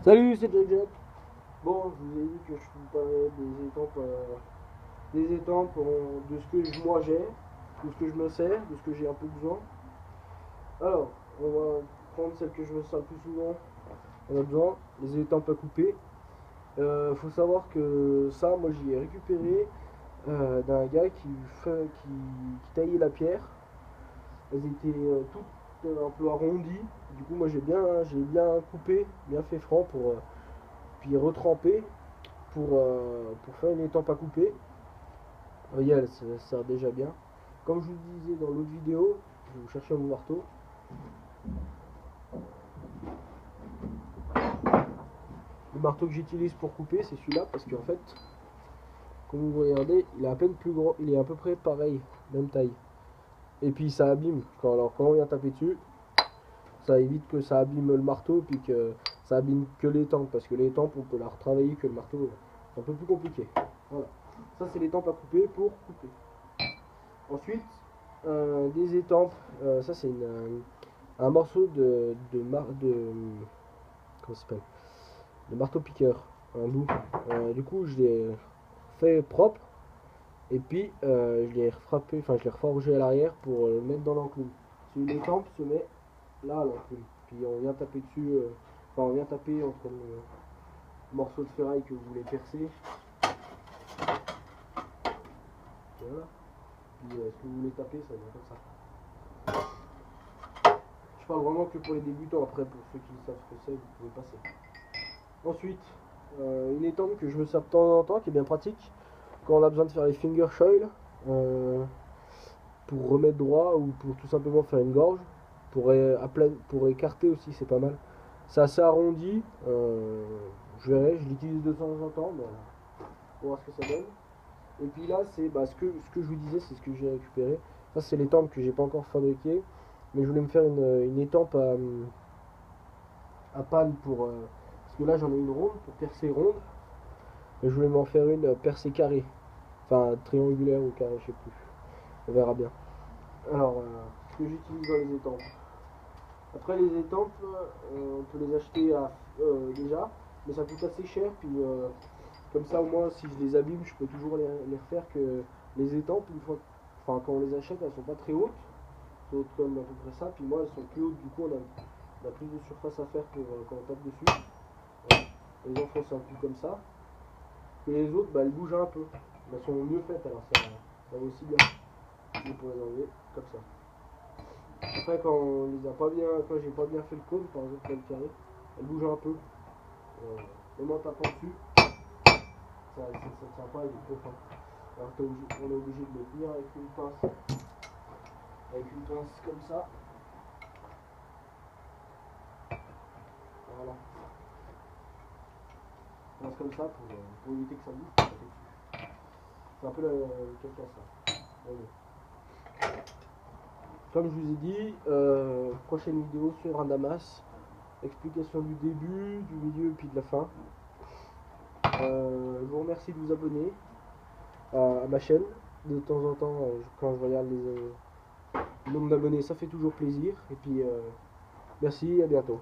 Salut, c'est Jack Jack. Bon, je vous ai dit que je vous parlais des étampes de ce que moi j'ai, de ce que je me sers, de ce que j'ai un peu besoin. Alors, on va prendre celle que je me sers le plus souvent. On a besoin, les étampes à couper. Faut savoir que ça, moi j'y ai récupéré d'un gars qui taillait la pierre. Elles étaient toutes un peu arrondies. Du coup, moi j'ai bien coupé, bien fait franc puis retrempé pour faire une étampe à couper. Regarde, ça sert déjà bien. Comme je vous le disais dans l'autre vidéo, je vais vous chercher mon marteau. Le marteau que j'utilise pour couper, c'est celui-là, parce qu'en fait, comme vous regardez, il est à peine plus grand, il est à peu près pareil, même taille. Et puis ça abîme. Alors quand on vient taper dessus, ça évite que ça abîme le marteau, puis que ça abîme que l'étampe, parce que l'étampe, on peut la retravailler, que le marteau, c'est un peu plus compliqué. Voilà. Ça, c'est l'étampe à couper pour couper. Ensuite, des étampes. Ça, c'est un morceau comment ça s'appelle, de marteau piqueur, un bout. Du coup, je l'ai fait propre et puis je l'ai frappé, enfin je l'ai reforgé à l'arrière pour le mettre dans l'enclume. L'étampe se met là à l'enclume. Puis on vient taper dessus, enfin on vient taper entre le morceau de ferraille que vous voulez percer. Voilà. Puis ce que vous voulez taper, ça vient comme ça. Je parle vraiment que pour les débutants, après pour ceux qui savent ce que c'est, vous pouvez passer. Ensuite, une étampe que je me sers de temps en temps, qui est bien pratique, quand on a besoin de faire les finger choil, pour remettre droit ou pour tout simplement faire une gorge, pour écarter aussi, c'est pas mal. C'est assez arrondi, je verrai, je l'utilise de temps en temps, mais pour voir ce que ça donne. Et puis là, c'est ce que je vous disais, c'est ce que j'ai récupéré. Ça, c'est l'étampe que j'ai pas encore fabriquée, mais je voulais me faire une étampe à panne parce que là, j'en ai une ronde pour percer ronde, et je voulais m'en faire une percée carrée, enfin triangulaire ou carré, je sais plus. On verra bien. Alors, ce que j'utilise dans les étampes. Après, les étampes, on peut les acheter déjà, mais ça coûte assez cher. Puis, comme ça, au moins, si je les abîme, je peux toujours les refaire. Que les étampes, une fois, enfin, quand on les achète, elles sont pas très hautes. Elles sont hautes comme à peu près ça. Puis moi, elles sont plus hautes. Du coup, on a plus de surface à faire pour quand on tape dessus. Voilà. On les enfonce un peu comme ça. Et les autres, bah, elles bougent un peu. Elles sont mieux faites, alors ça va aussi bien. Et pour les enlever, comme ça. Après, quand j'ai pas bien fait le cône, par exemple, le carré, elle bouge un peu. Même en tapant dessus, ça tient pas, il est trop fin. Alors on est obligé de le tenir avec une pince comme ça. Voilà. Une pince comme ça pour éviter que ça bouge. C'est un peu le caca ça. Allez. Comme je vous ai dit, prochaine vidéo sur un damas. Explication du début, du milieu et puis de la fin. Je vous remercie de vous abonner à ma chaîne. De temps en temps, quand je regarde le nombre d'abonnés, ça fait toujours plaisir. Et puis, merci, à bientôt.